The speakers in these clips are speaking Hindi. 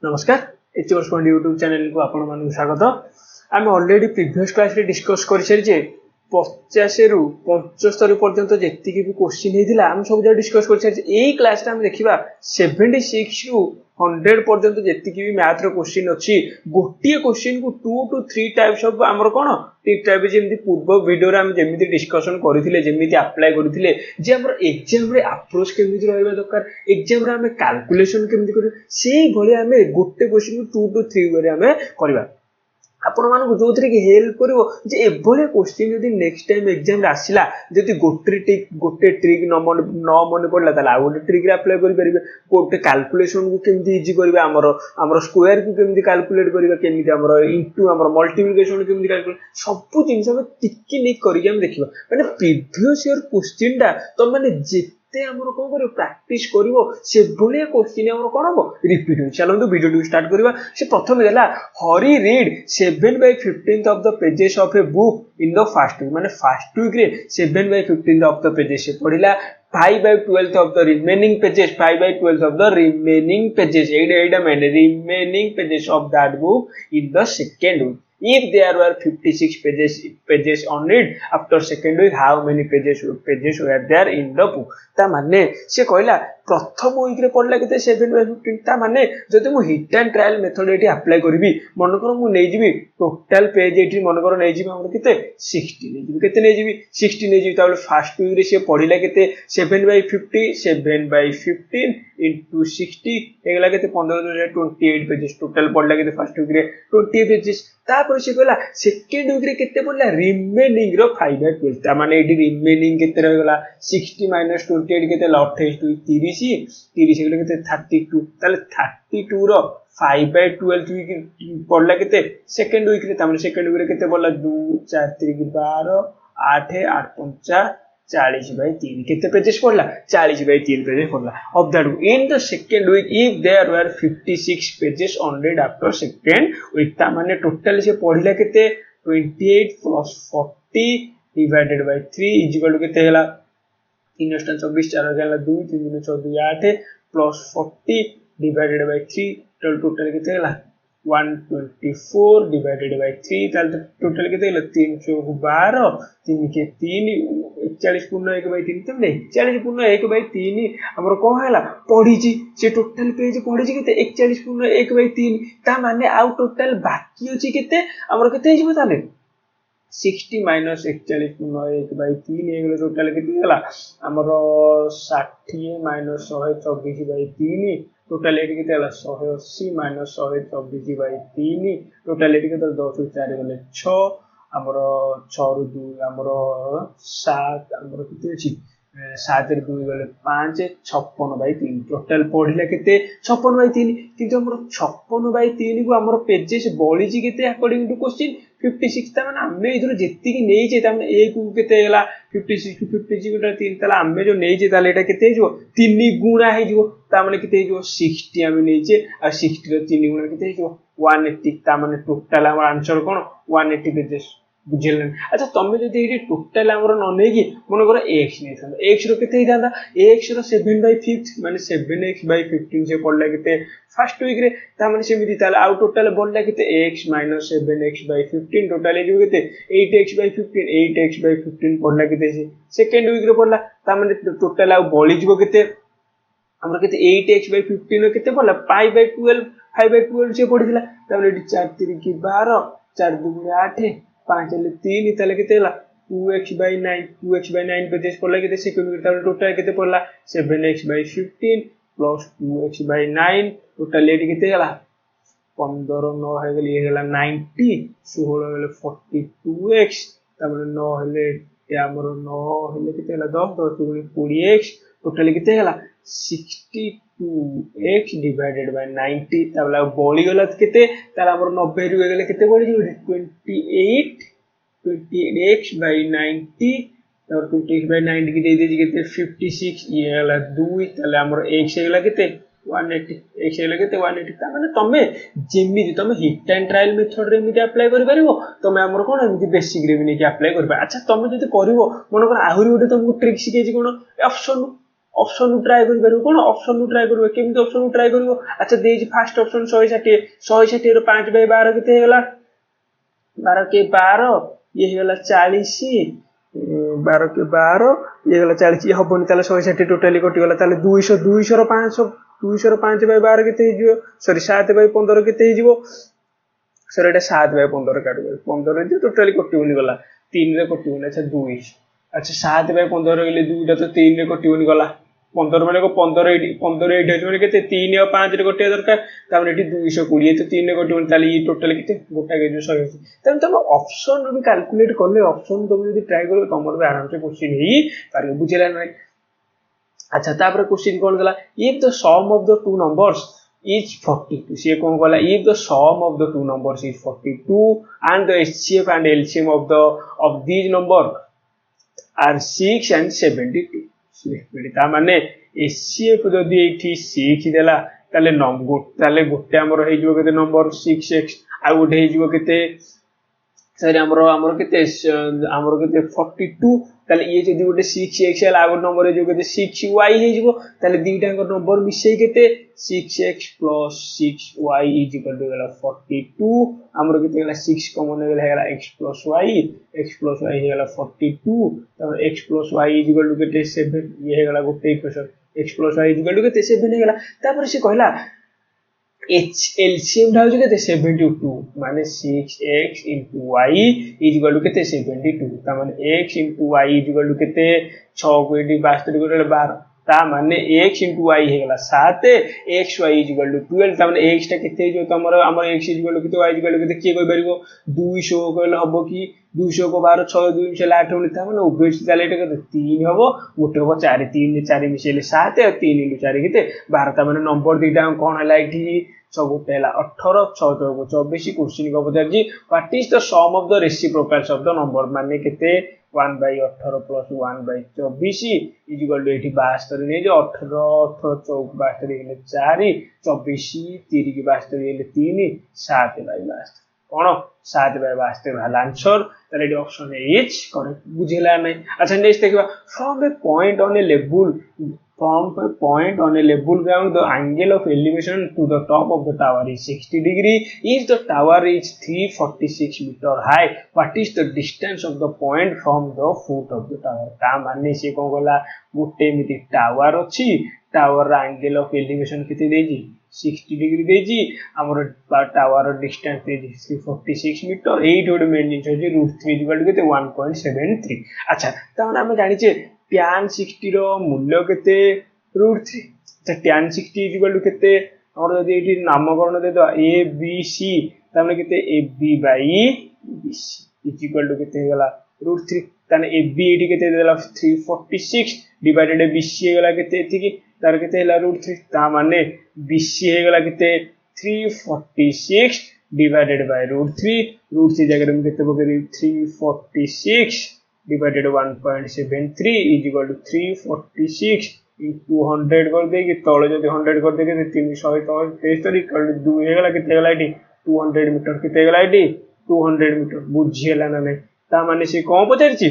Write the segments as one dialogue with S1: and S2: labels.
S1: नमस्कार एचवर्स पॉइंट यूट्यूब चैनल को आपण मानक स्वागत। आम ऑलरेडी प्रीवियस क्लास रे डिस्कस कर सारी 50 रु 75 पर्यंत जी भी क्वेश्चन होता आम सब जगह डिस्कस कर सारी। यही क्लास रे देखा 76 रु 100 पर्यंत जी भी मैथ क्वेश्चन अच्छी गोटे क्वेश्चन को 2 to 3 टाइप्स ऑफ आमर कौन टाइप जमी पूर्व वीडियो जमी डिस्कसन करते जमी अप्लाई करते जे आम एग्जाम अप्रोच केमी रहा दरकार एग्जाम आम कैलकुलेशन केमी कर से आम गोटे क्वेश्चन को 2 to 3 वे आम करवा आपण मानक जो थी हेल्प करिवो जे एभले क्वेश्चन जदि नेक्स्ट टाइम एग्जाम रे आसिला जदि गोटे ट्रिक न मन पड़ला ताला गोटे ट्रिक रे अप्लाई करि परिबे गोटे कैलकुलेशन को केमती इजी करबा हमर स्क्वायर को केमती कैलकुलेट करबा केमती हमर इनटू हमर मल्टीप्लिकेशन केमती कैलकुलेट सब जिंस हम टिकी निक करिके हम देखिबा माने प्रीवियस ईयर क्वेश्चन दा तो माने जेते हमर कोन करियो प्रैक्टिस करिवो से भलिया क्वेश्चन हमर कोन हो रिपीट हो। चलो वीडियो स्टार्ट करबा। से प्रथम देला Hari read 7/15 of the pages of a book in the first week माने फर्स्ट वीक रे 7/15 of the pages से पढ़िला 5/12 of the remaining pages 5/12 of the remaining pages एडा माने remaining pages of that book in the second week if there were 56 pages on it after second week how many pages were there in the book ता माने से कहला प्रथम वीक रे पढ़ला केते 7/15 ता माने जदि मु hit and trial method eighty apply करबी मन कर मु नै जिवि टोटल पेज एटी मन कर नै जिवि हमर केते 60 नै जिवि केते नै जिवि 60 नै जिवि ताबले फर्स्ट वीक रे से पढ़िला केते 7/50 7/15 into 60 एगला केते 15/28 पेजेस टोटल पढ़ला केते फर्स्ट वीक रे 20 पेजेस तापर से कहला सेकंड वीक रे केते पढ़ला रिमेनिंग रो 5/12 ता माने एटी रिमेनिंग केते रहला 60 - 28 केते 28 2 30 30 गले केते 32 ताले 32 रो 5/12 वीक पढ़ला केते सेकंड वीक रे ता माने सेकंड वीक रे केते पढ़ला 2 4 3 12 8 8 5 40/3 केते पेजेस पढ़ला 40/3 पेजेस पढ़ला of that in the second week if there were 56 pages unread after second week ता माने टोटल से पढ़िला केते 28 + 40 divided by 3 is equal to केते हला 3 * 24 4 गला 2 3 * 14 8 + 40 डिवाइडेड बाय 3 टोटल केते हला 124 डिवाइडेड बाय 3 ताल टोटल केते हला 3 * 12 3 के 3 41 पूर्ण 1/3 तमने 41 पूर्ण 1/3 हमर को हला पढी छी से टोटल पेज पढी छी केते 41 पूर्ण 1/3 ता माने आउ टोटल बाकी अछि केते हमर केते हिजबो ताले 60 - 41 पूर्ण 1/3 एगले टोटल केते हला हमर 60 - 124/3 टोटल एटी केते हला 180 - 124/3 टोटल एटी केते 10 * 4 गले 6 हमर 6 * 2 हमर 7 हमर केते अछि 7 * 2 गले 5 56/3 टोटल पढ़िला केते 56/3 किंतु हमर 56/3 को हमर पेजेस बळी जी केते अकॉर्डिंग टू क्वेश्चन 56 ता माने हमें इधर जेति की नै जे ता माने ए को केते हला 56 टू 56 गोटा 3 ताला हमें जो नै जे ताले एटा केते जो 3 गुणा हे जो ता माने केते जो 60 हमें नै जे आ 60 रो 3 गुणा केते जो 180 ता माने टोटल हमर आंसर कोन 180 पेजेस बुझिलन। अच्छा तमे जदि एटी टोटल हमर न नै कि मन कर x नै था x रो केते हिदांदा x रो 7/5 माने 7x/15 से पड़ला केते फर्स्ट वीक रे ता माने सेमिति ताले आउ टोटल बोलला केते x - 7x/15 टोटल ए जो केते 8x/15 8x/15 पड़ला केते सेकंड वीक रे पड़ला ता माने टोटल आउ बोली जीवो केते हमर केते 8x/15 रो केते पड़ला 5/12 5/12 से पड़िदिला ता माने 4 3 की 12 4 2 8 5 ले 3 ताले केते हला 2x/9 2x/9 पेजेस पड़ला केते सेकंड वीक ताले टोटल केते पड़ला 7x/15 plus 2x/9 total eighty केते हला 15 9 हे गेली हेला 90 16 गेले 42x तामे 9 हेले या हमर 9 हेले केते हला 10 10 गुणे 20x टोटल केते हला 62x डिवाइडेड बाय 90 ताबला बोली गला केते ताला हमर 90 रु गेले केते बोली जी 28x/90 और 28/90 की दे दे केते 56 ये हला 2 ताले हमर x हेला केते 180 x हेला केते 180 ता माने तमे जेमि तमे हिट एंड ट्रायल मेथड रे मिटे अप्लाई करि परिबो तमे हमर कोन एमि बेसिक रे भी नै कि अप्लाई करबा। अच्छा तमे जदि करिवो मन कर आहुरी उडे तमको ट्रिक सिखे छी कोन ऑप्शन ऑप्शन ट्राई कर कौन ऑप्शन ट्राई कर केमती ऑप्शन ट्राई कर अच्छा दे फास्ट ऑप्शन 160 रो 5 बाय 12 केते हेगला 12 के 12 ये हेगला 40 12 के 12 ये हेगला 40 ये हबनी ताले 160 टोटली कटि गला ताले 200 200 रो 500 200 रो 5 बाय 12 केते हिजो सॉरी 7 बाय 15 केते हिजो सर एटा 7 बाय 15 काटबे 15 जे टोटली कटिउनी गला 3 रे कटिउनी अच्छा 2 अच्छा 7 बाय 15 गेले 2 टा तो 3 रे कटिउनी गला 15 माने को 15 8 माने केते 3 और 5 रे कटिया दरकार तामे एटी 220 तो 3 रे कटिउनी ताले ये टोटल केते गोटा के जो 180 तब तुम ऑप्शन भी कैलकुलेट करले ऑप्शन तुम यदि ट्राई करो तमर भी आराम से क्वेश्चन ही पारे बुझिला नै अच्छा तापर क्वेश्चन कोन गला if the sum of the two numbers is 42 सी कौन कहला if the sum of the two numbers is 42 and the HCF and LCM of these number are 6 and 72 ता माने HCF जदी एठी 6 देला ताले नंबर ताले गोटे हमर हे जो केते नंबर 6x आ गोटे हे जो केते सॉरी हमर केते 42 ताले ये जदी गोटे 6x आ गोटे नंबर हे जो केते 6y हे जो ताले दीटा नंबर मिसई केते 6x plus 6y is equal to 42 हमर केते गेला 6 कॉमन गेला x plus y हेगला 42 तब x plus y is equal to केते 7 ये हेगला गोटे equation x plus y is equal to केते 7 हेगला तापर से कहला LCM ढाउ केते 72 माने 6x into y is equal to केते 72 ता माने x into y is equal to केते 6 को 72 को 12 ता माने x into y हेगला 7 xy is equal to 12 ता माने x टा केते जो हमर x is equal to केते y is equal to केते के कोइ परिगो 200 कहले हबो कि 200 को 12 6 2 मिसेला 8 होली ता माने ओबेस ताले एटा केते 3 हबो गोटे हबो 4 3 4 मिसेले 7 और 3 into 4 केते 12 ता माने नंबर दीटा कोन हला एठी 6 गोटे हला 18 6 को 24 क्वेश्चन को पचार जी what is the sum of the reciprocals of the number माने केते 1 by 18 plus 1 by 24 is equal to एठी 72 ने जो 18 18 72 हेले 4 24 3 की 72 हेले 3 7 by 72 कोन 7 by 72 वाला आंसर ताले D option A is correct बुझेला नै अच्छा नेक्स्ट देखबा from A point on A level ground the angle of elevation to the top of the tower is 60 degree if the tower is 346 meter high what is the distance of the point from the foot of the tower ता माने से कोन गला गुटे मिति टावर अछि टावर एंगल ऑफ एलिवेशन केते देजी 60 डिग्री देजी हमर टावर डिस्टेंस देजी 346 मीटर 8 ओड मेन जिंस जे √3 केते 1.73 अच्छा ता माने हम जानि छे tan 60 रो मूल्य केते √3 अच्छा tan 60 इज इक्वल टू केते हमर जदी एठी नामकरण दे दो a b c ताने केते ab by bc is equal to केते गला √3 ताने ab एठी केते देला 346 डिवाइडेड bc गला केते एथि की तार केते हला √3 ता माने bc हे गला केते 346 डिवाइडेड बाय √3 जगह में केते बगे 346 divided 1.73 is equal to 346 into 100 कर देगी तळे जदी 100 कर देगे 373 इक्वल टू 2 हेगला केते हेगला एटी 200 मीटर केते हेगला एटी 200 मीटर बुझियला ना नै ता माने से कोन पचारछि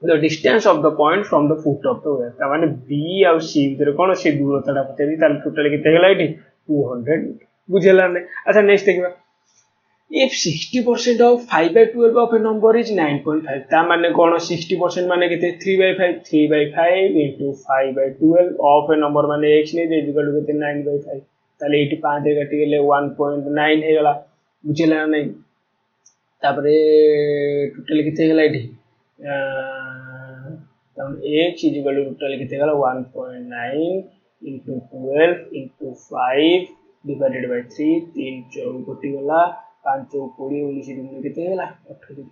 S1: the distance of the point from the foot of the wave ता माने b और c भीतर कोन से दूरताटा पचारि ताल टोटल केते हेगला एटी 200 मीटर बुझियला नै अच्छा नेक्स्ट देखिबा if 60% of 5 by 12 of a number is 9.5 ता माने कोन 60% माने केते 3 by 5 into 5 by 12 of a number माने x ने जे इक्वल टू केते 9 by 5 ताले 85 रे कटि गेले 1.9 हे गला बुझिला नै तापरे टोटल केते गेला एठी तम x is equal to total केते गेला 1.9 into 12 into 5 divided by 3 3 4 कटि गेला 5 20 19 दिन केते गेला 18 दिन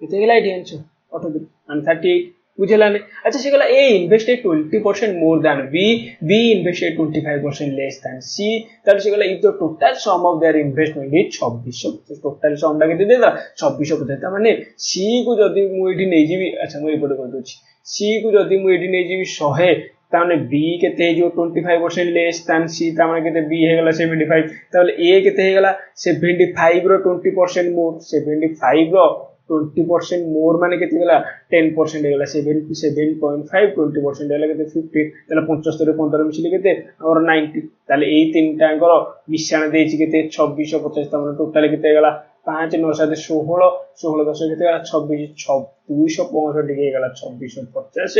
S1: केते गेला एटी आंसर 18 दिन 138 बुझला नै अच्छा से गेला a invested 20% more than b invested 25% less than c तब से गेला if the total sum of their investment is 2600 total sum टा केते देला 2600 ता माने c को जदी मु एठी नै जीबी अच्छा मु एपड कर दोछि c को जदी मु एठी नै जीबी 100 ताने b केते जो 25% लेस देन c ताने केते b हेगला 75 ताले a केते हेगला 75 रो 20% मोर 75 रो 20% मोर माने केते गला 10% हे गला 77.5 20% हेला केते 50 ताले 75 15 मिसिले केते और 90 ताले एई तीनटा अंकर मिश्रण देछि केते 2650 तमन टोटल केते गला 5 9 7 16 16 10 केते गला 26 265 के गला 2650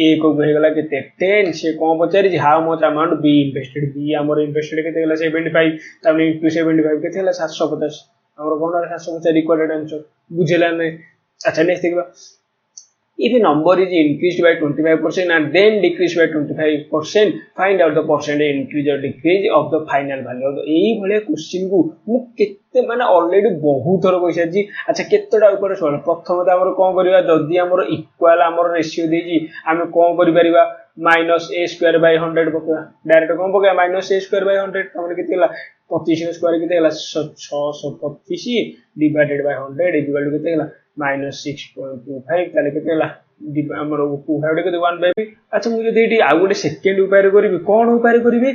S1: एक हो गला केते 10 से कोन पचारि how much amount be invested बी हमर इन्वेस्टेड केते गला 75 तामे इनटू 75 केते गला 750 हमर कोन 750 रिक्वायर्ड आंसर बुझेला नै अच्छा नेक्स्ट देखबा if a number is increased by 25% and then decreased by 25% find out the percentage increase or decrease of the final value एई भले क्वेश्चन को मु केते माने ऑलरेडी बहुत थर कहि साची अच्छा केतेटा ऊपर सवाल प्रथम त हमर कोन करबा जदी हमर इक्वल हमर रेशियो देजी हम कोन करि परिबा -a² by 100 पकवा डायरेक्ट कोन पकवा -a² by 100 हमर केते ला 25 स्क्वायर केते गला 625 डिवाइडेड बाय 100 इक्वल टू केते गला -6.25 ताले केते गला हमर 200 केते 1/b अच्छा मु जदी एटी आ गोटे सेकंड उपाय करबी कोन उपाय करबी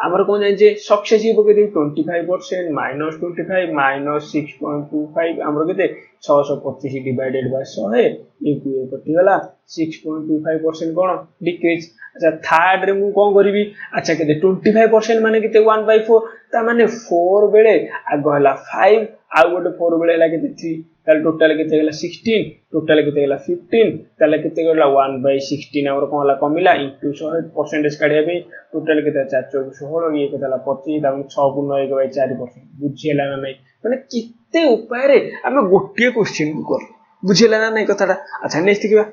S1: हमर कोन जाय जे सक्सेसिव पके दे 25% -25 -6.25 हमर केते 625 डिवाइडेड बाय 100 इक्वल कटि गला 6.25% कोन डिक्रीज अच्छा थर्ड रे मु कोन करबी अच्छा केते 25% माने केते 1/4 ता माने 4 बेले आगो हला 5 आ गोटे 4 बेले हला केते 3 ताल टोटल केते गला 16 टोटल केते गला 15 ताले केते गला 1/16 हमर कोन हला कमिला इनटू 100% काढिया बे टोटल केते 4 16 ये केते हला 25 ता 6.1/4% बुझियला ना नै माने किते उपाय रे हम गोटिए क्वेश्चन को कर बुझियला ना नै कथाटा अच्छा नेक्स्ट देखिबा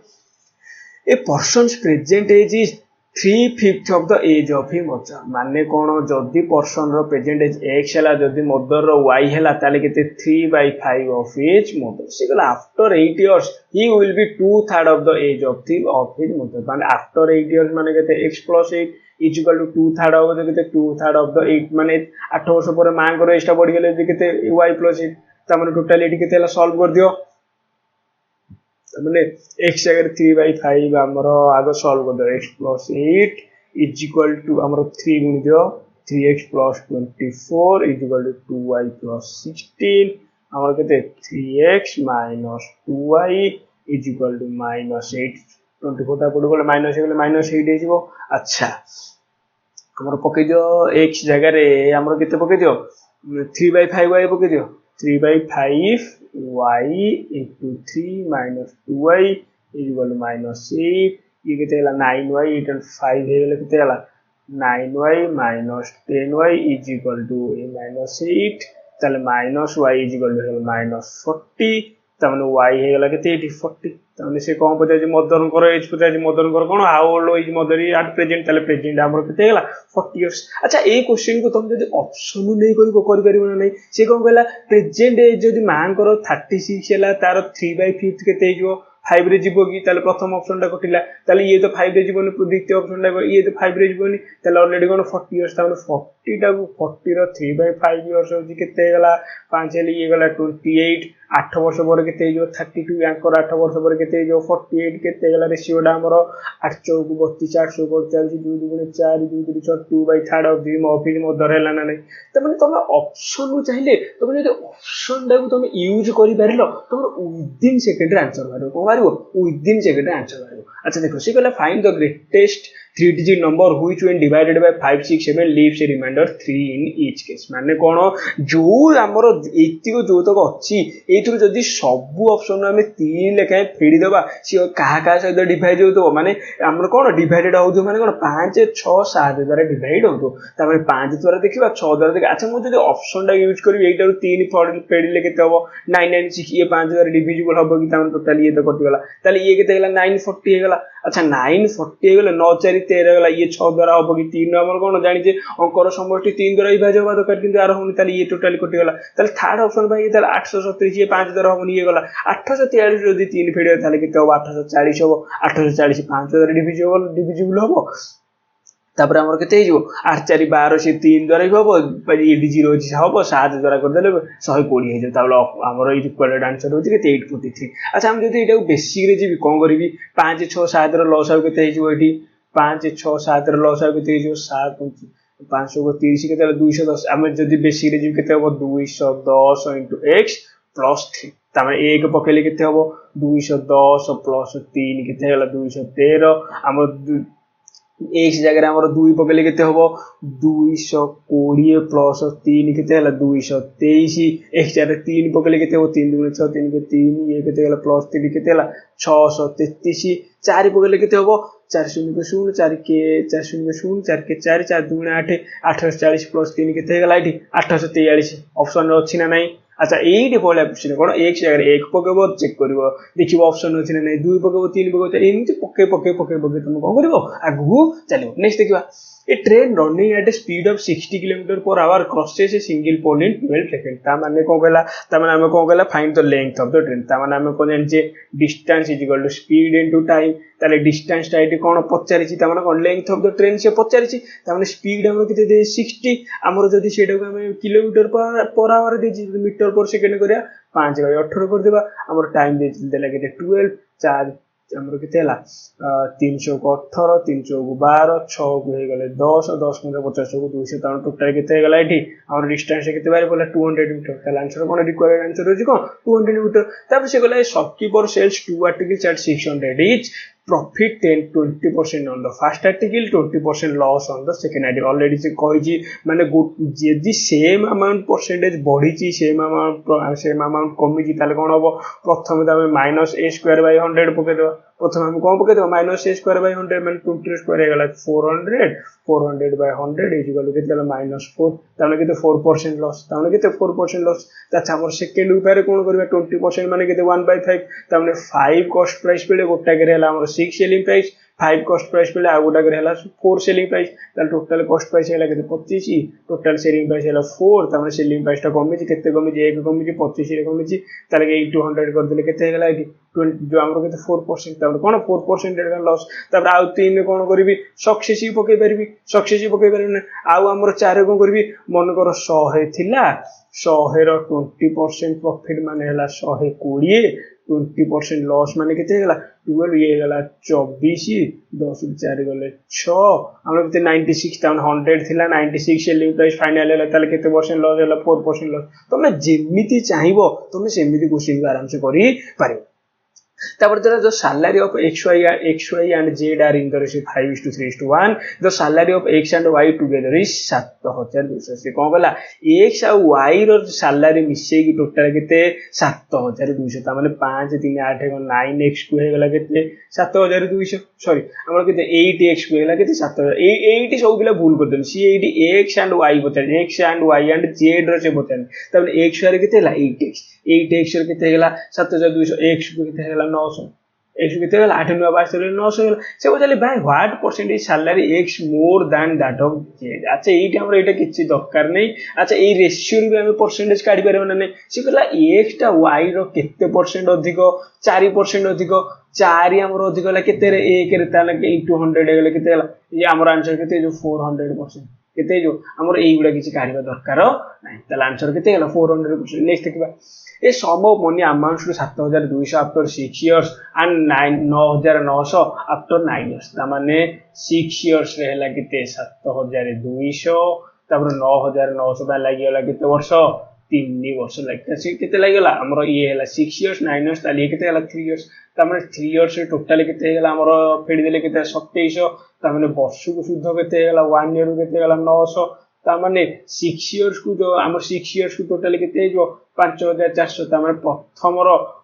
S1: A person's present age is 3/5 of the age of him माने कोन जदी पर्सन रो प्रेजेंट एज x हला जदी मदर रो y हला ताले केते 3/5 of his mother से गला after 8 years he will be 2/3 of the age of his mother माने आफ्टर 8 years माने केते x + 8 is equal to 2/3 हो केते 2/3 of the 8 माने 8 वर्ष पर मां को एस्टा बढ़ गेले केते y + 8 त माने टोटल एटी केते हला सॉल्व कर दियो माने x अगर 3/5 हमरो आगो सॉल्व कर दो x + 8 इज इक्वल टू हमरो 3 गुण दियो 3x + 24 is equal to 2y + 16 हमरो केते 3x - 2y is equal to -8 24 ता पड़ गेले माइनस गेले -8 हे जिवो अच्छा हमरो पके दियो x जगह रे हमरो केते पके दियो 3/5y पके दियो 3/5 y into 3 minus 2y is equal to -8 ये केते हला 9y इटल 5 हे गेले केते हला 9y minus 10y is equal to -8 ताले -y is equal to -40 तमने y हे गेला केते 40 तमने से कोन पता जे मदर करो एज पता जे मदर करो कोन how old is mother at present ताले प्रेजेंट हमर केते गेला 40 इयर्स अच्छा ए क्वेश्चन को तुम जदी ऑप्शन नै कर परिबो नै से कोन कहला प्रेजेंट एज जदी मान करो 36 हला तार 3/5 केते हिजो 5 रे जीवो की ताले प्रथम ऑप्शन टा कटिला ताले ये तो 5 रे जीवोनी द्वितीय ऑप्शन टा ये तो 5 रे जीवोनी ताले ऑलरेडी कोन 40 इयर्स ताने 40 टा को 40 रो 3/5 इयर्स होजी केते गेला 5 हेली ये गेला 28 8 वर्ष पर केते हिजो 32 यांकर 8 वर्ष पर केते हिजो 48 केते गेला रेशियो डा हमरो 8 चौक 32 845 2 2 4 2 3 6 2/3 ऑफ दी ऑफिस मदर हेला ना नै त माने तुम ऑप्शन को चाहिले तुम जदी ऑप्शन डा को तुम यूज करि पारिलो तुम विदिन सेकंड रे आंसर मारो within second answer अच्छा देखो से कहला find the greatest 3 digit number which when divided by 5 6 7 leaves a remainder 3 in each case माने कोन जो हमरो एतिको जो तक अछि एथुर जदी सब ऑप्शन में 3 लेखाय फेडी देबा से कहा कहा सहित डिवाइड होतो माने हमर कोन डिवाइडेड होतो माने कोन 5 6 7 द्वारा डिवाइड होतो तापर 5 द्वारा देखिबा 6 द्वारा देखि अच्छा मु जदी ऑप्शन टा यूज करबी एटा 3 फेडी केते हबो 996 ये 5 द्वारा डिविजिबल हबो कि तान टोटल ये तो कटि गला ताले ये केते गला 940 हे गला अच्छा 940 हे गला 9 4 13 गला ये 6 द्वारा हबो कि 3 हमर कोन जानि जे अंकर समष्टि 3 द्वारा विभाज्य होबा दरकार किंतु आरो होनी ताले ये टोटल कटि गला ताले थर्ड ऑप्शन भाई ताले 837 ये 5 द्वारा हबो ये गला 843 जदी 3 फेडी ताले केते हबो 840 हबो 840 5 द्वारा डिविजिबल हबो तापर हमर केते हिजो 8 4 12 से 3 द्वारा हबो एडी 0 हबो 7 द्वारा कर देले 120 हिजो ताबले हमर इक्वल आंसर होची केते 843 अच्छा हम जदी एटा बेसिक रे जीबी कोन करबी 5 6 7 रो लॉस केते हिजो एठी 5 6 7 रो लॉस केते हिजो 7 530 केते 210 हम जदी बेसिक रे जीबी केते हबो 210 * x +3 ତାମାନେ 1 ପକେଇଲେ କେତେ ହବ 210 + 3 କେତେ ହେଇଗଲା 213 ଆମର x ଜାଗାରେ ଆମର 2 ପକେଇଲେ କେତେ ହବ 220 + 3 କେତେ ହେଲା 223 x ଜାଗାରେ 3 ପକେଇଲେ କେତେ ହବ 3 × 6 3 × 3 ଇଏ କେତେ ହେଲା +3 କେତେ ହେଲା 633 4 ପକେଇଲେ କେତେ ହବ 4 0 0 4 के 4 0 0 4 के 4 4 2 8 840 + 3 କେତେ ହେଇଗଲା ଏଠି 843 ऑप्शन रे अछि ना नाही अच्छा एइटे पळा क्वेश्चन कोन x जगह 1 पकेबो चेक करबो देखिबो ऑप्शन अछि ना नाही 2 पकेबो 3 पकेबो एमिति पके तुम कोन करबो आगु चलिबो नेक्स्ट देखिबा A train running at a speed of 60 km/h crosses a single pole in 12 seconds. ता माने कोन कहला ता माने हमें कोन कहला find the length of the train ता माने हमें कोन जानि जे distance is equal to speed into time ताले डिस्टेंस टा एटी कोन पचारि छि ता माने कोन लेंथ ऑफ द ट्रेन से पचारि छि ता माने स्पीड हमर केते दे 60 हमर जदी सेटा को हमें किलोमीटर पर आवर दे मीटर पर सेकंड करिया 5/18 कर देबा हमर टाइम दे देला केते 12 4 हमर केते हला 318 312 6 को हे गले 10 10 × 50 को 200 तान टोटल केते हे गला एठी हमर डिस्टेंस केते बारे बोला 200 मीटर ताला आंसर कोन रिक्वायर्ड आंसर होजी कोन 200 मीटर तब से गला shopkeeper sells 2 articles at 600 each profit 10-20% on the first article 20% loss on the second article already से कहि जी माने यदि सेम अमाउंट परसेंटेज बढ़ी छी सेम अमाउंट कमी छी ताले कोन होबो प्रथम तमे -a² / 100 पके देबा प्रथम हम कोन पके देबा -a² / 100 माने 20² हे गला 400 400/100 इज इक्वल टू केते -4 ताने केते 4% लॉस ताने केते 4% लॉस अच्छा हमर सेकंड उपाय कोन करबा 20% माने केते 1/5 ताने 5 कॉस्ट प्राइस बेले गोटा करे हला हमर 6 सेलिंग प्राइस 5 कॉस्ट प्राइस बेले आ गोटा करे हला 4 सेलिंग प्राइस ताले टोटल कॉस्ट प्राइस हला केते 25 टोटल सेलिंग प्राइस हला 4 ताने सेलिंग प्राइस टा कमी छी केते कमी छी 1 कमी छी 25 रे कमी छी ताले 200 कर देले केते हला एटी 20 जो हमर केते 4% ताले कोन 4% रे लॉस तापर आ 3 कोन करबी सक्सेसिव पके परबी सक्सेसिव पके परबी आ हमर 4 कोन करबी मन कर 100 थिला 100 रो 20% प्रॉफिट माने हला 120 20% लॉस माने केते हला 12 ये हला 24 10 4 गले 6 हमर केते 96 टाउन 100 थिला 96 सेलिंग प्राइस फाइनल हला ताले केते परसेंट लॉस हला 4% लॉस तमे जेमिति चाहिबो तमे सेमिति क्वेश्चन आराम से करि पारिबो तापर जो salary of xy and z are in the ratio 5:3:1 the salary of x and y together is 7200 से कोन गला x और y रो salary मिसे की टोटल केते 7200 ता माने 5 3 8 9x को हे गला केते 7200 सॉरी हमर केते 8x को हेला केते 7000 8 सब बिला भूल कर then C 8 x and y बता x and y and z रो से बता तब x रे केते ला 8x रे केते हेला 7200 x को केते हेला 900 x केते हेला 8 9 12 900 हेला से बोले भाई what percentage salary x more than that of z अच्छा एठी हमर एटा किछि दरकार नै अच्छा ए रेशियो रे हम परसेंटेज काढी परबो नै से कहला x टा y रो केते परसेंट अधिक 4% अधिक 4 हमर अधिक होला केते रे 1 रे ताला 200 हेला केते हेला ये हमर आंसर केते जो 400% केते जो हमर एई गुडा किछि काढिबा दरकार नै ताला आंसर केते हेला 400% नेक्स्ट देखिबा A sum of money amounts to 7200 after 6 years and 9900 after 9 years. ता माने 6 years रे हला केते 7200 तापर 9900 बा लागि हला केते वर्ष 3 वर्ष लागता से केते लागला हमरो ये हला 6 years 9 years ताली केते हला 3 years ता माने 3 years रे टोटल केते हला हमरो फेडी देले केते 2700 ता माने वर्ष को शुद्ध केते हला 1 year केते हला 900 ता माने 6 years को जो हमर 6 years को टोटल केते जो 5400 ता माने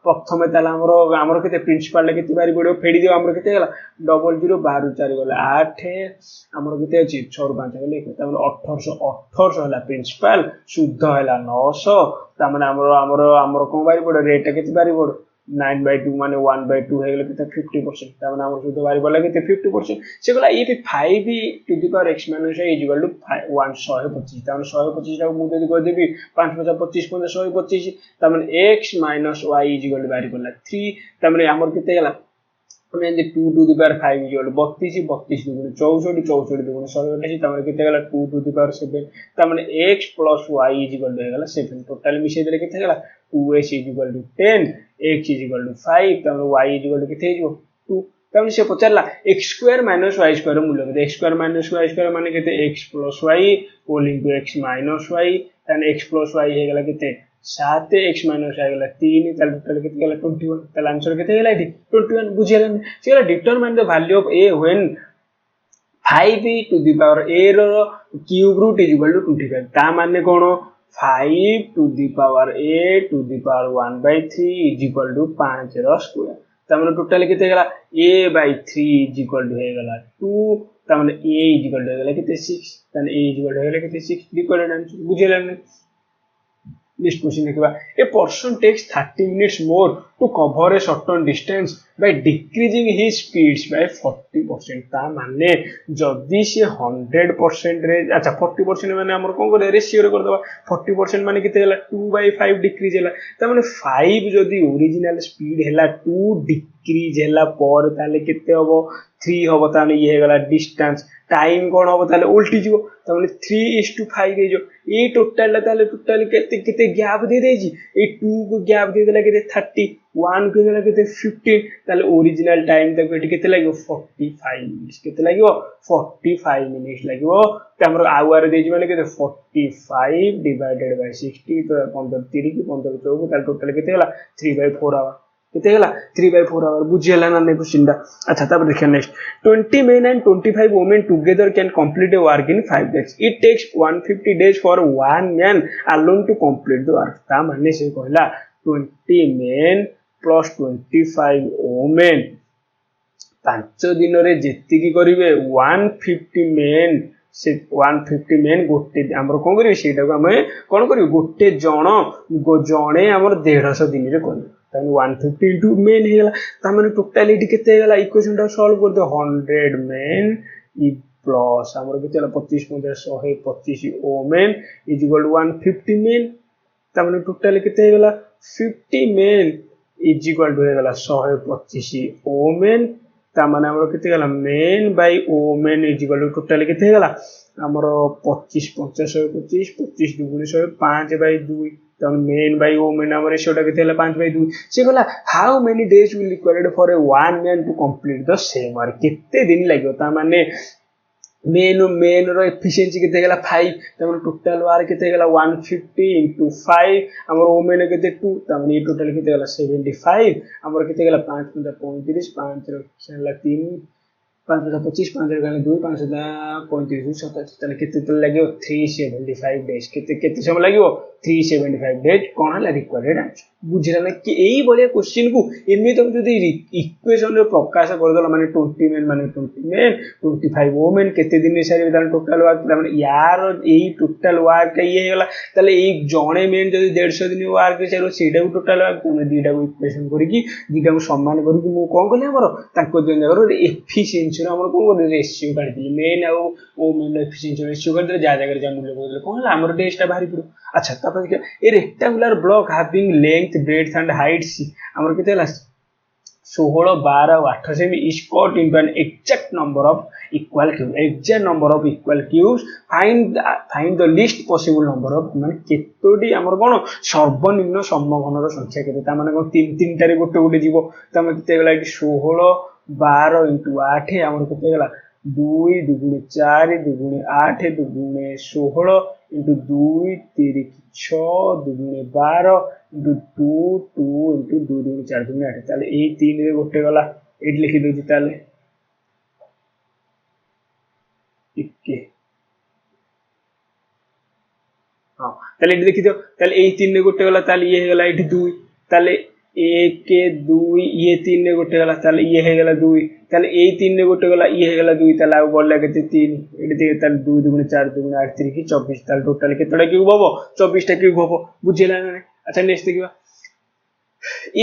S1: प्रथमे ताला हमरो केते प्रिंसिपल ले केते बारी पड़ो फेडी दियो हमरो केते हला 00 12 4 गले 8 हमरो केते अछि 6 रो 5 गले ता माने 1800 हला प्रिंसिपल शुद्ध हला 900 ता माने हमरो को बारी पड़ो रेट केते बारी पड़ो 9/2 माने 1/2 हे गले केते 50% ता माने हमरो शुद्ध बारी पड़ला केते 50% से गला ये 5 to the power x minus is equal to 125 ता माने 125 टा मु जदी कर देबी 5 25 125 ता माने x minus y is equal to बारी पड़ला 3 ता माने हमर केते गला हमें जे 2 to the power 5 is equal to 32 32 दुगुणे 64 64 दुगुणे 127 ता माने केते गला 2 टू द पावर 7 ता माने x plus y is equal to गला 7 टोटल मिसे देले केते गला 2x is equal to 10 x is equal to 5 ता माने y इज इक्वल टू केते हिजो 2 ता माने से पचरला x² - y² मूल्य केते x² - y² माने केते x + y whole into x - y ताने x + y हे गला केते 7 x माइनस आगला 3 ताले टोटल केते गेला 21 ताले आंसर केते गेला एठी 21 बुझियला से गेला determine the value of a when 5 to the power a रो cube root is equal to 25 ता माने कोन 5 to the power a to the power 1/3 is equal to 5 रो स्क्वायर ता माने टोटल केते गेला a/3 is equal to हे गेला 2 ता माने a is equal to हे गेला केते 6 ता a is equal to हे गेला केते 6 डिकोडेड आंसर बुझियला Next question देखिबा a person takes 30 minutes more to cover a certain distance by decreasing his speeds by 40%. ता माने जदी से 100% रे अच्छा 40% माने हमर कोन करे रेशियो रे कर दबा 40% माने किते हला 2/5 डिक्रीज हला ता माने 5 जदी ओरिजिनल स्पीड हला 2 डिक्रीज हला पर ताले किते होबो 3 होबो ताने ये हेगला डिस्टेंस टाइम कोन होबो ताले उल्टी जिवो ता माने 3:5 हे जो ए टोटल ताले टोटल केते केते गैप दे देजी ए 2 को गैप दे देला केते 30 1 को देला केते 15 ताले ओरिजिनल टाइम तक एटी केते लागियो 45 मिनिट्स केते लागियो 45 मिनिट्स लागियो त हमर आवर देजी माने केते 45 डिवाइडेड बाय 60 तो 15 3 की 15 4 ताले टोटल केते हला 3/4 आवर केते हला 3/4 आवर बुझियला ना ने क्वेश्चन दा अच्छा तब देखिए next 20 men and 25 women together can complete a work in 5 days it takes 150 days for one man alone to complete the work ता माने से कहला 20 men plus 25 women 5 दिन रे जेति की करिवे 150 men से 150 men गोटे हमर कोन करिवे सेटा को हम कोन करिवे गोटे जणे हमर 150 दिन रे करिवे तान 150 into men हेला ता माने टोटलिटी केते हेला इक्वेशन टा सॉल्व कर दे 100 men इ प्लस हमर केते 25 125 women is equal to 150 men ता माने टोटल केते हेला 50 men इज इक्वल टू हेला 125 women ता माने हमर केते हेला men by women is equal to total केते हेला हमर 25 50 125 25 2 100 5/2 men by women our ratio ta kete 5/2 से कहला how many days will required for a one man to complete the same work केते दिन लागियो ता माने men रो efficiency केते गेला 5 ता माने टोटल वर्क केते गेला 150 into 5 हमर women केते 2 ता माने टोटल केते गेला 75 हमर केते गेला 5 35 5 रो गेला 3 5 25 5 गले 2 5 35 27 तले केते तो लागियो 375 डेज केते केते समय लागियो 375 डेज कोन हला रिक्वायर्ड आंसर बुझिला ना कि एई बलिया क्वेश्चन को एमे तुम जदी इक्वेशन रे प्रकाश कर दला माने 20 men माने 20 men 25 women केते दिन सारे विधान टोटल वर्क माने यार एई टोटल वर्क ये होला तले एक जणे मेन जदी 150 दिन वर्क सारो सेडा टोटल वर्क तुम दीटा को इक्वेशन करी कि दीटा को सम्मान करी कि मु कोन कहले हमर ताको दिन जगर एफिशिएंसी हमर कोन रेशियो काढी दिले मेन आ women एफिशिएंसी रेशियो कर दे जा जगह जा मूल्य बोले कोन हला हमर डेस्टा भारी पड़ो अच्छा तापर के ए rectangular block having length breadth and height हमर केते हला 16 12 18 semi is cut into an exact number of equal cubes find the least possible number of माने केतोडी हमर कोन सर्वनिम्न समघनर संख्या केते ता माने कोन 3 टारे गोटे जीवो ता माने केते गला 16 12 into 8 हमर केते गला 2 2 4 2 8 2 16 into 2 3 6 2 12 into 2 2 into 2 2 4 2 8 ताले ए 3 रे गोटे गला एट लिखि दोजी ताले इक्के हां ताले एट लिखि दो ताले ए 3 रे गोटे गला ताले ये गला एट 2 ताले 1 2 ये 3 रे गोटे गला ताले ये हे गला 2 ताले ए 3 रे गोटे गला ये हे गला 2 ताले आ बोलला केते 3 एट दे ताले 2 2 4 2 8 3 की 24 ताले टोटल केतडा क्यूब हबो 24 टा क्यूब हबो बुझिला ना अच्छा नेक्स्ट देखिबा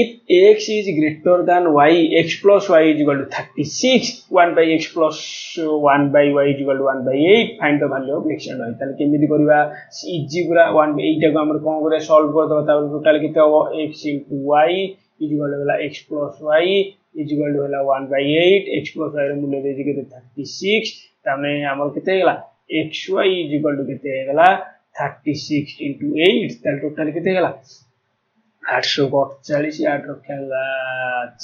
S1: if x is greater than y x plus y is equal to 36 1 by x plus 1 by y is equal to 1 by 8 find the value of x and y ताले केमिति करबा इजी पूरा 1 by 8 को हमर कोन करे सॉल्व कर दबा ताले टोटल केते हो x into y is equal to x plus y is equal to 1 by 8 x plus y रे मूल्य देजी केते 36 तामे हमर केते गेला xy is equal to केते गेला 36 into 8 ताले टोटल केते गेला 848 8 रखेला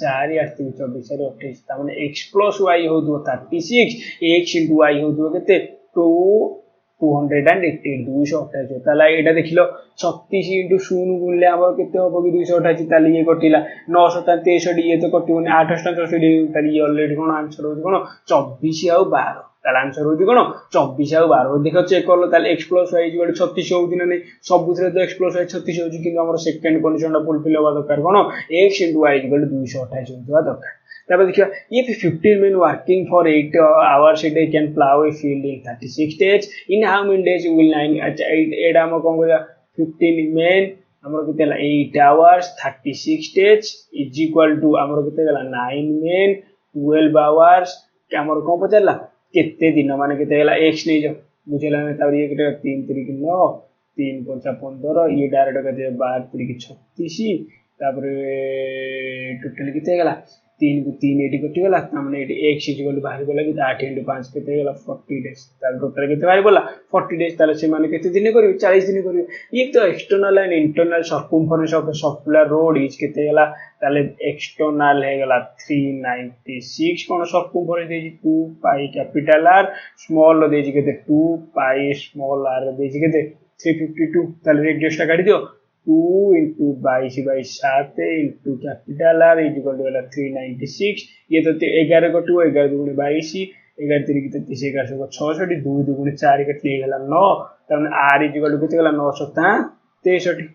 S1: 4 8 3 24 28 ताने x plus y हो दो 36 x into y हो दो केते 2 288 288 তাহলে এটা দেখিল 36 ইন্টু 0 গুণলে আমার কেতে হবো কি 288 তাহলে ইয়ে কটিলা 963 ইয়ে তো কটিবনি 864 তাহলে ইয়ে অলরেডি কোন आंसर হচ্ছে কোন 24 ଆଉ 12 তাহলে आंसर হচ্ছে কোন 24 ଆଉ 12 দেখো চেক করলো তাহলে x + y 36 হଉଛି না নাই ସବୁଥିରେ ତ x + y 36 হଉଛି কিন্তু ଆମର সেকেন্ড কন্ডিশনটা ফুলফিল হবা দরকার কোন x * y 228 হওয়া দরকার তারপর দেখিবা if 15 men working for 8 hours a day can plow a field in 36 days in how many days will 9 আচ্ছা এটা আমরা কোন কইরা 15 men আমরা কত হলা 8 hours 36 days is equal to আমরা কত হলা 9 men 12 hours ଆମର কোন পচারলা কেতে দিন মানে কেতে হলা x নেই যাও বুঝলা না তারপর ये কেটে 3 3 9 3 5 15 ये डायरेक्ट কেটে 12 3 36 তারপরে টোটাল কেতে গলা 3 को 3 एटी कटिगला तामने एटी x इक्वल बाहर बोला कि 8 * 5 केते गेला 40 डेज ताल टोटल केते बाहर बोला 40 डेज ताले से माने केते दिन करियो 40 दिन करियो ये तो external and internal circumference of the circular road is केते गेला ताले एक्सटर्नल हे गेला 396 कोन सर्कमफरेंस देजी 2 पाई कैपिटल आर स्मॉल देजी केते 2 पाई स्मॉल आर देजी केते 352 ताले रेडियस टा काटी दियो 2 into 22/7 into capital R is equal to 396 ये तो 11 को 2 11 दुगुणे 22 11 3 की 33 11 को 66 2 दुगुणे 4 के 3 गेला 9 तने R is equal to केते गेला 963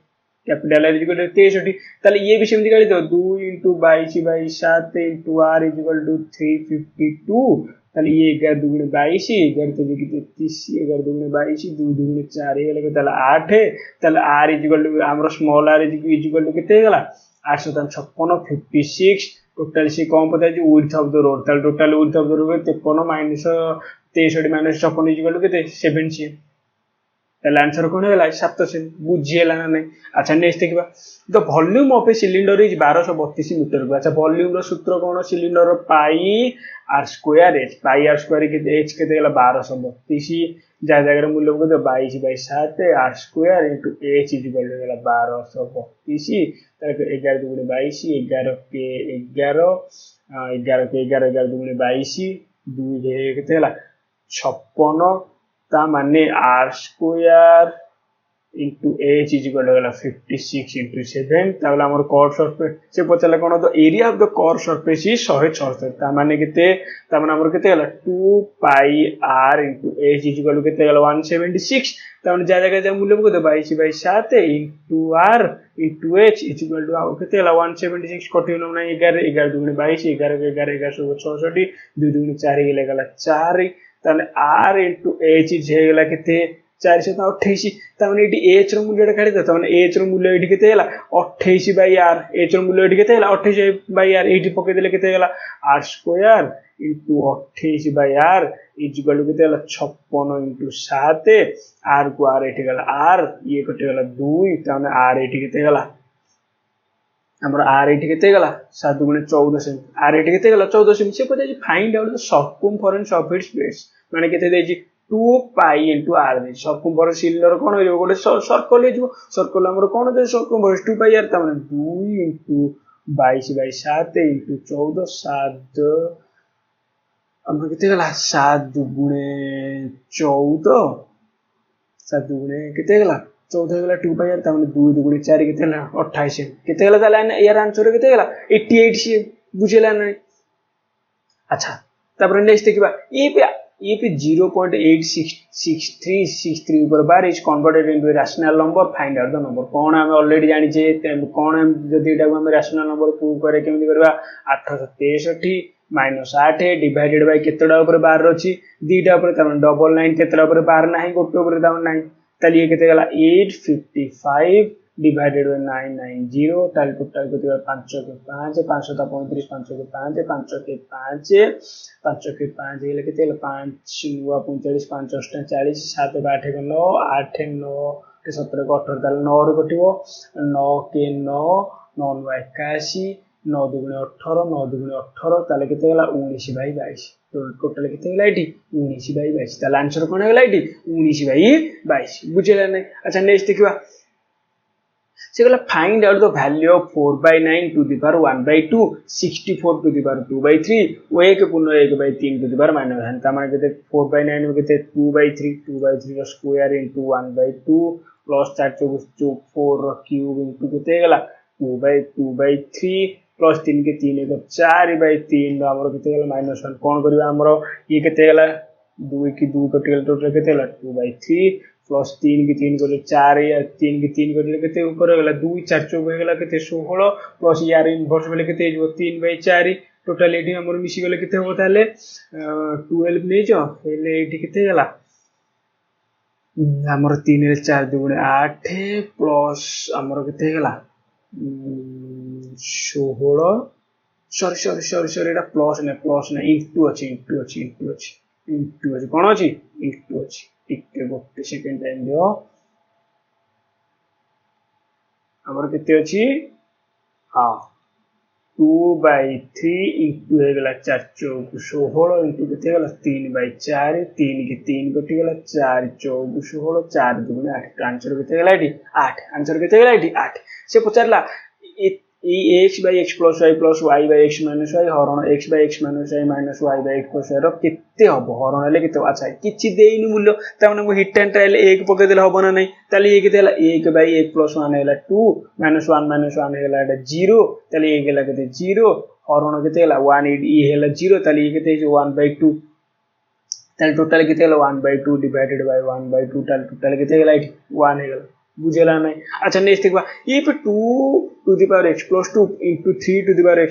S1: capital R is equal to 63 ताले ये भी सेमती काढी दो 2 into 22/7 into R is equal to 352 তাহলে ये 11 दुगुणे 22 11 3 की 33 11 दुगुणे 22 2 दुगुणे 4 ये लगे ताले 8 है ताले r इक्वल टू हमरो स्मॉल r इक्वल टू केते गेला 856 56 टोटल से कौन पता है विड्थ ऑफ द रोड ताले total width of the road 53 - 63 - 56 equal to केते 70 ताले आंसर कोन हैला 700 बुझिएला ना नहीं अच्छा नेक्स्ट देखबा the volume of a cylinder is 1232 meter अच्छा वॉल्यूम रो सूत्र कोन cylinder pi r square h pi r square के h के देला 1232 जा जगह मूल्य को 22/7 r square into h is equal to 1232 ताले 11 दुगुणे 22 11 के 11 11 के 11 11 दुगुणे 22 2 जे केते हला 56 ता माने r square into h is equal to 56 into 7 तावला हमर कर्व सरफेस से पचला कोन तो area of the curve surface is 176 ता माने केते ता माने हमर केते हला 2 पाई r into h is equal to केते हला 176 ता माने जा जगह जा मूल्य को 22/7 into r into h is equal to केते हला 176 कटिनो ना 11 11 दुगुणे 22 11 के 11 1166 2 दुगुणे 4 गेले गला 4 ताले r into h is हेगला केते 428 तामने एटी h रो मूल्यटा काढी दो तामने h रो मूल्य एटी केते हैला 28/r h रो मूल्य एटी केते हैला 28/r एटी पके देले केते हैला r square into 28/r is equal to केते हैला 56 into 7 r को r एटी गला r ये कटे गला 2 तामने r एटी केते हैला हमर r एटी केते गला 7 * 14 सेमी r एटी केते गला 14 सेमी से पता जी find out the circumference of its base माने केते देजी 2 पाई into r दे सर्कमफरेंस सिलिंडर कोन हो गोटे सर्कल हे जो सर्कल हमर कोन दे सर्कमफरेंस 2 पाई r त माने 2 into 22/7 into 14 7 हमर केते गला 7 दुगुणे 14 7 दुगुणे केते गला 14 गला 2 पाई r त माने 2 दुगुणे 4 केते गला 28 केते गला ताले यार आंसर केते गला 88 से बुझेला नै अच्छा तापर नेक्स्ट देखिबा if 0.866363 ऊपर बार is converted into a rational number find out the number कोन हम ऑलरेडी जानि जे कोन हम जदि एटा हम rational number प्रूव करे केमि करबा 863 - 8 डिवाइडेड बाय केतडा ऊपर बार रछि दीटा ऊपर त 99 केतडा ऊपर बार नाही गोटे ऊपर त नाही ताली केते गला 855 divided by 990 ताली टोटल केते गला 5 के 5 5 ता 35 5 के 5 5 के 5 5 के 5 हेले केते 5 9 45 5 8 40 7 8 के 9 8 9 के 17 को 18 ताले 9 रे कटिवो 9 के 9 9 81 9 दुगुणे 18 9 दुगुणे 18 ताले केते गला 19/22 टोटल केते गला एटी 19/22 ताले आंसर कोन गला एटी 19/22 बुझिला नै अच्छा नेक्स्ट देखिबा से कहला find out the value of 4/9 to the power 1/2 64 to the power 2/3 और 1 पूर्ण 1/3 टू द पावर -1 ता माने केते 4/9 में केते 2/3 2/3 रो स्क्वायर इनटू 1/2 प्लस 4 चौक 4 रो क्यूब इनटू केते गला 2/3 प्लस 3 के 3 1 4/3 हमरो केते गला -1 कोन करबा हमरो ये केते गला 2 की 2 कटिगल टोटल केते गला 2/3 प्लस 3 की 3 कर 4 या 3 की 3 कर केते ऊपर गला 2 4 चौक हो गला केते 16 प्लस यार इनवर्स बेले केते जो 3/4 टोटल एटी हमर मिसी गले केते हो ताले 12 नै जो हेले एटी केते गला हमर 3 रे 4 2 8 प्लस हमर केते गला 16 सॉरी एटा प्लस नै इनटू अछि कोन अछि इनटू अछि टिके गोटे सेकंड टाइम दियो हमर केते अछि हां 2/3 इनटू हे गला 4 चौक 16 इनटू केते गला 3/4 3 की 3 कटि गला 4 चौक 16 4 2 8 आंसर केते गला एटी 8 आंसर केते गला एटी 8 से पचारला x by x plus y by x minus y हरण x by x minus y minus y by x plus y रो केते हबो हरण हेले केते अच्छा किछि देइनु मूल्य त माने मो हिट एंड ट्रायल 1 पके देले हबो ना नै ताले ये केते हला 1 by 1 plus 1 हेला 2 minus 1 हेला एटा 0 ताले ये गेला केते 0 हरण केते हला 1 ये हेला 0 ताले ये केते 1/2 ताले टोटल केते हला 1/2 डिवाइडेड बाय 1/2 ताले टोटल केते हला 1 हेला बुझेला नै अच्छा नेक्स्ट देखबा if 2 to the power x plus 2 into 3 to the power x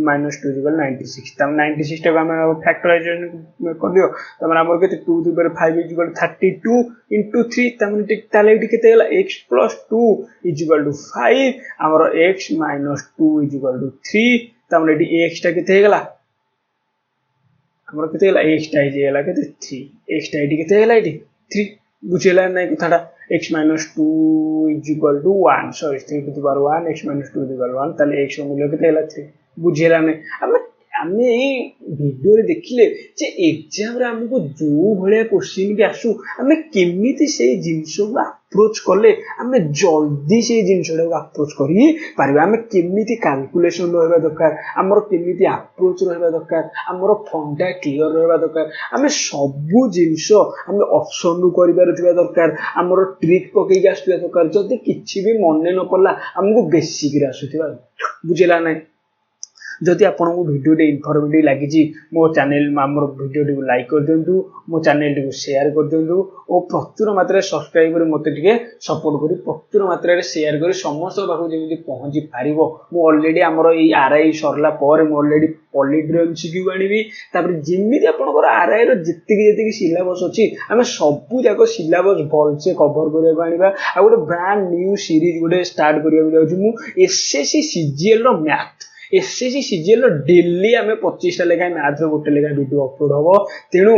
S1: minus 2 equal 96 तब 96 टा हम फैक्टराइजेशन कर दियो तब हमर केते 2 to the power 5 is equal to 32 into 3 तब ताले केते हला x plus 2 is equal to 5 हमर x minus 2 is equal to 3 तब x टा केते हला हमर केते हला x टा हेला केते 3 x टा केते हला 3 बुझेला नै कथाटा x minus 2 is equal to 1 sorry 3 to the power 1 x minus 2 to the power 1 ताले x मूल्य केते हला 3 बुझेला नै हमें ए वीडियो रे देखिले जे एग्जाम रे हमको जो भले क्वेश्चन के आसु हमें केमिति से जिंस को अप्रोच करले हमें जल्दी से जिंस को अप्रोच करी पारिबा हमें केमिति कैलकुलेशन रहबा दरकार हमर केमिति अप्रोच रहबा दरकार हमर फंडा क्लियर रहबा दरकार हमें सब जिंस हमें ऑप्शन नु करिबा रहबा दरकार हमर ट्रिक पके आसुबा दरकार जदी किछि भी मने न पड़ला हमको बेसिक रे आसुथिबा बुझेला नै जदि आपन को वीडियो डे इन्फॉर्मेटिव लागि जी मो चैनल हमर वीडियो डी लाइक कर दियंतु मो चैनल डी शेयर कर दियंतु और प्रचुर मात्रा रे सब्सक्राइब करी मते टिके सपोर्ट करी प्रचुर मात्रा रे शेयर करी समस्त बाकू जेमिति पहुंची पारिबो मो ऑलरेडी हमर ई आरआई सरला पर मो ऑलरेडी पॉलिट्री एमसीक्यू बानिबी तापर जेमिति आपन को आरआई रो जति सिलेबस अछि हमें सब जाको सिलेबस भल से कवर करिया बानिबा आ गोटे ब्रांड न्यू सीरीज गोटे स्टार्ट करिया जाउछु मु एसएससी सीजीएल रो मैथ एसएससी सीजीएल डेली आमे 25 टा लेखा मैथ रो गोटे लेखा वीडियो अपलोड हबो तेनु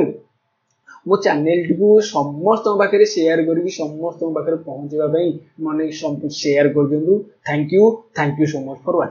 S1: मो चैनल को समस्त पाखे शेयर करी समस्त पाखे पहुंचवा माने शेयर कर दियंतु thank you so much for watching.